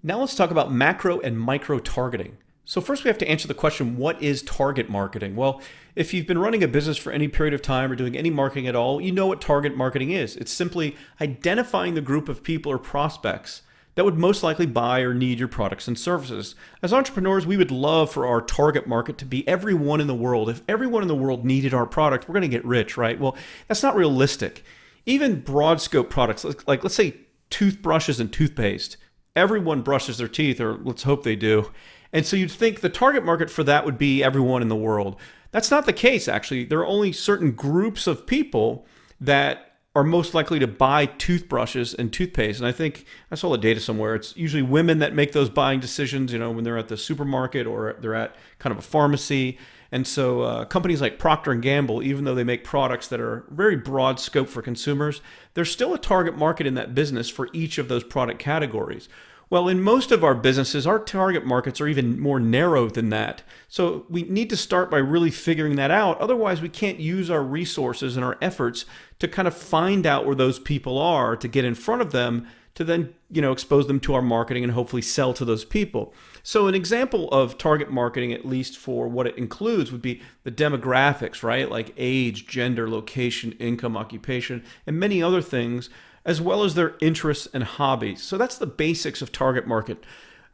Now let's talk about macro and micro targeting. So first we have to answer the question, what is target marketing? Well, if you've been running a business for any period of time or doing any marketing at all, you know what target marketing is. It's simply identifying the group of people or prospects that would most likely buy or need your products and services. As entrepreneurs, we would love for our target market to be everyone in the world. If everyone in the world needed our product, we're going to get rich, right? Well, that's not realistic. Even broad scope products, like let's say toothbrushes and toothpaste, everyone brushes their teeth, or let's hope they do. And so you'd think the target market for that would be everyone in the world. That's not the case, actually. There are only certain groups of people that are most likely to buy toothbrushes and toothpaste. And I think I saw the data somewhere. It's usually women that make those buying decisions, when they're at the supermarket or they're at kind of a pharmacy. And so companies like Procter & Gamble, even though they make products that are very broad scope for consumers, there's still a target market in that business for each of those product categories. Well, in most of our businesses, our target markets are even more narrow than that. So we need to start by really figuring that out. Otherwise, we can't use our resources and our efforts to kind of find out where those people are, to get in front of them, to then, expose them to our marketing and hopefully sell to those people. So an example of target marketing, at least for what it includes, would be the demographics, right? Like age, gender, location, income, occupation, and many other things, as well as their interests and hobbies. So that's the basics of target marketing.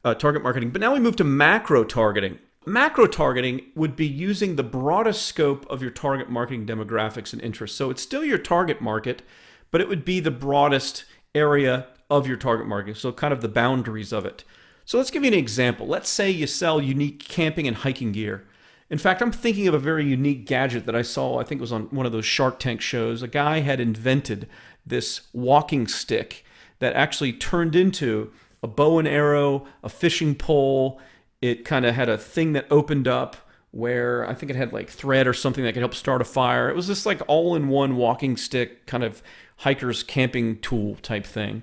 But now we move to macro targeting. Macro targeting would be using the broadest scope of your target marketing demographics and interests. So it's still your target market, but it would be the broadest area of your target market. So kind of the boundaries of it. So let's give you an example. Let's say you sell unique camping and hiking gear. In fact, I'm thinking of a very unique gadget that I saw, I think it was on one of those Shark Tank shows. A guy had invented this walking stick that actually turned into a bow and arrow, a fishing pole. It kind of had a thing that opened up where I think it had like thread or something that could help start a fire. It was this like all-in-one walking stick kind of hiker's camping tool type thing.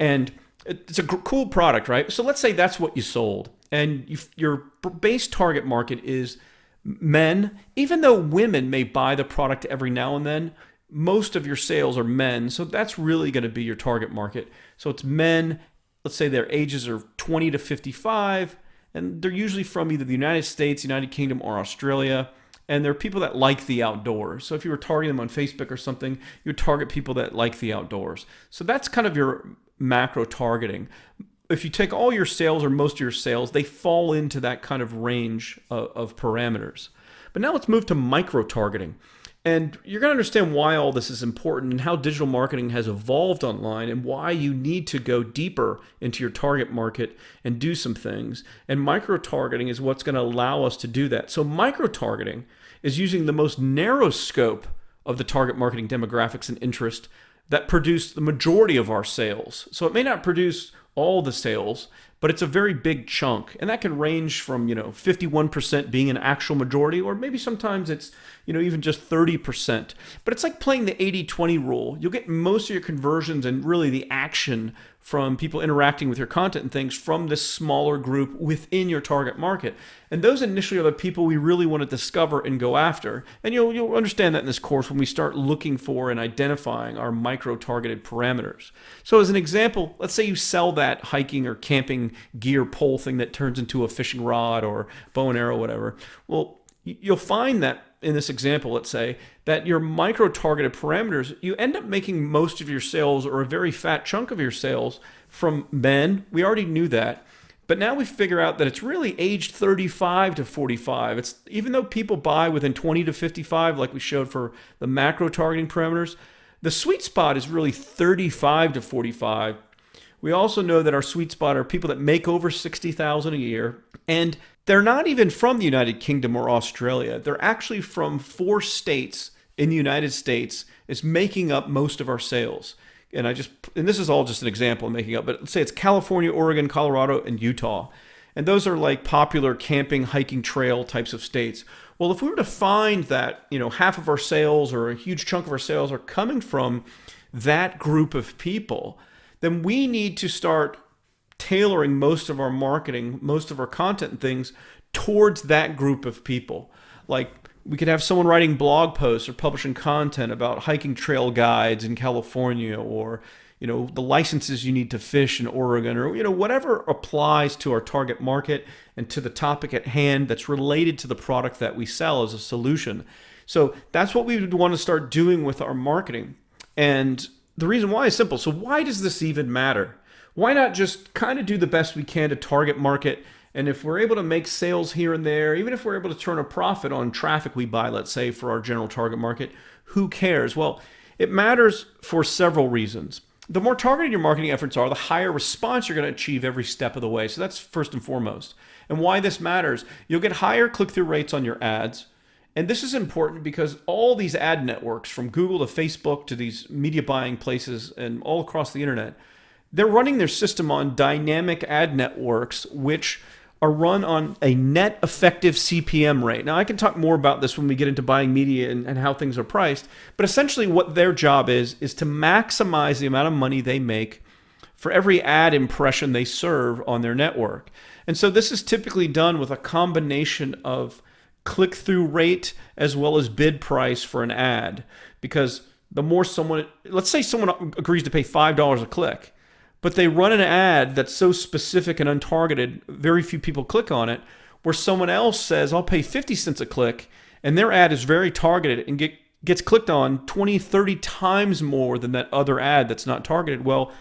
And it's a cool product, right? So let's say that's what you sold. And your base target market is men. Even though women may buy the product every now and then, most of your sales are men. So that's really going to be your target market. So it's men. Let's say their ages are 20 to 55. And they're usually from either the United States, United Kingdom, or Australia. And they're people that like the outdoors. So if you were targeting them on Facebook or something, you would target people that like the outdoors. So that's kind of your macro targeting. If you take all your sales or most of your sales, they fall into that kind of range of parameters. But now let's move to micro targeting. And you're going to understand why all this is important and how digital marketing has evolved online and why you need to go deeper into your target market and do some things. And micro targeting is what's going to allow us to do that. So micro targeting is using the most narrow scope of the target marketing demographics and interest that produce the majority of our sales. So it may not produce all the sales, but it's a very big chunk. And that can range from, 51% being an actual majority, or maybe sometimes it's, even just 30%. But it's like playing the 80-20 rule. You'll get most of your conversions and really the action from people interacting with your content and things from this smaller group within your target market. And those initially are the people we really want to discover and go after. And you'll understand that in this course when we start looking for and identifying our micro-targeted parameters. So as an example, let's say you sell that hiking or camping gear pole thing that turns into a fishing rod or bow and arrow, whatever. Well, you'll find that in this example, let's say, that your micro-targeted parameters, you end up making most of your sales or a very fat chunk of your sales from men. We already knew that. But now we figure out that it's really aged 35 to 45. It's even though people buy within 20 to 55, like we showed for the macro targeting parameters, the sweet spot is really 35 to 45. We also know that our sweet spot are people that make over 60,000 a year, and they're not even from the United Kingdom or Australia. They're actually from 4 states in the United States is making up most of our sales. And this is all just an example I'm making up, but let's say it's California, Oregon, Colorado, and Utah. And those are like popular camping, hiking, trail types of states. Well, if we were to find that, half of our sales or a huge chunk of our sales are coming from that group of people, then we need to start tailoring most of our marketing, most of our content and things towards that group of people. Like we could have someone writing blog posts or publishing content about hiking trail guides in California, or the licenses you need to fish in Oregon, or whatever applies to our target market and to the topic at hand that's related to the product that we sell as a solution. So that's what we would want to start doing with our marketing. And the reason why is simple. So why does this even matter? Why not just kind of do the best we can to target market? And if we're able to make sales here and there, even if we're able to turn a profit on traffic we buy, let's say for our general target market, who cares? Well, it matters for several reasons. The more targeted your marketing efforts are, the higher response you're going to achieve every step of the way. So that's first and foremost. And why this matters, you'll get higher click-through rates on your ads. And this is important because all these ad networks, from Google to Facebook to these media buying places and all across the internet, they're running their system on dynamic ad networks, which are run on a net effective CPM rate. Now, I can talk more about this when we get into buying media and how things are priced, but essentially what their job is to maximize the amount of money they make for every ad impression they serve on their network. And so this is typically done with a combination of click-through rate as well as bid price for an ad, because the more someone, let's say someone agrees to pay $5 a click, but they run an ad that's so specific and untargeted, very few people click on it, where someone else says, I'll pay 50 cents a click, and their ad is very targeted and gets clicked on 20, 30 times more than that other ad that's not targeted. Well,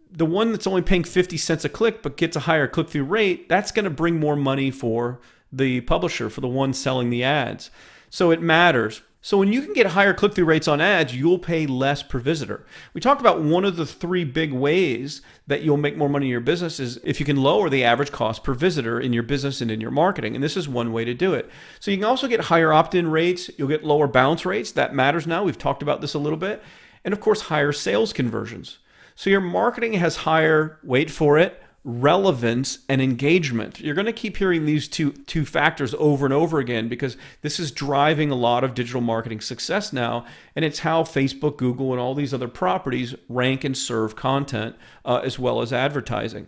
the one that's only paying 50 cents a click but gets a higher click-through rate, that's going to bring more money for the publisher, for the one selling the ads. So it matters. So when you can get higher click-through rates on ads, you'll pay less per visitor. We talked about one of the 3 big ways that you'll make more money in your business is if you can lower the average cost per visitor in your business and in your marketing. And this is one way to do it. So you can also get higher opt-in rates. You'll get lower bounce rates. That matters now. We've talked about this a little bit. And of course, higher sales conversions. So your marketing has higher, wait for it, relevance and engagement. You're going to keep hearing these two factors over and over again because this is driving a lot of digital marketing success now, and it's how Facebook, Google, and all these other properties rank and serve content as well as advertising.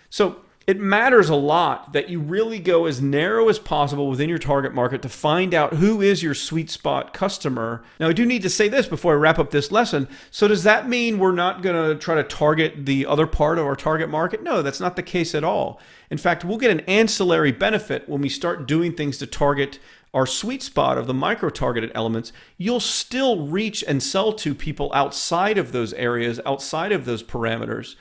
So it matters a lot that you really go as narrow as possible within your target market to find out who is your sweet spot customer. Now, I do need to say this before I wrap up this lesson. So does that mean we're not going to try to target the other part of our target market? No, that's not the case at all. In fact, we'll get an ancillary benefit when we start doing things to target our sweet spot of the micro-targeted elements. You'll still reach and sell to people outside of those areas, outside of those parameters.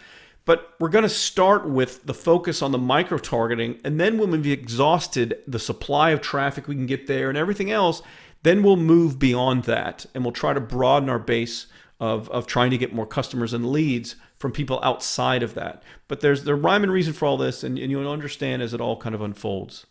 But we're going to start with the focus on the micro-targeting, and then when we've exhausted the supply of traffic we can get there and everything else, then we'll move beyond that, and we'll try to broaden our base of trying to get more customers and leads from people outside of that. But there's the rhyme and reason for all this, and you'll understand as it all kind of unfolds.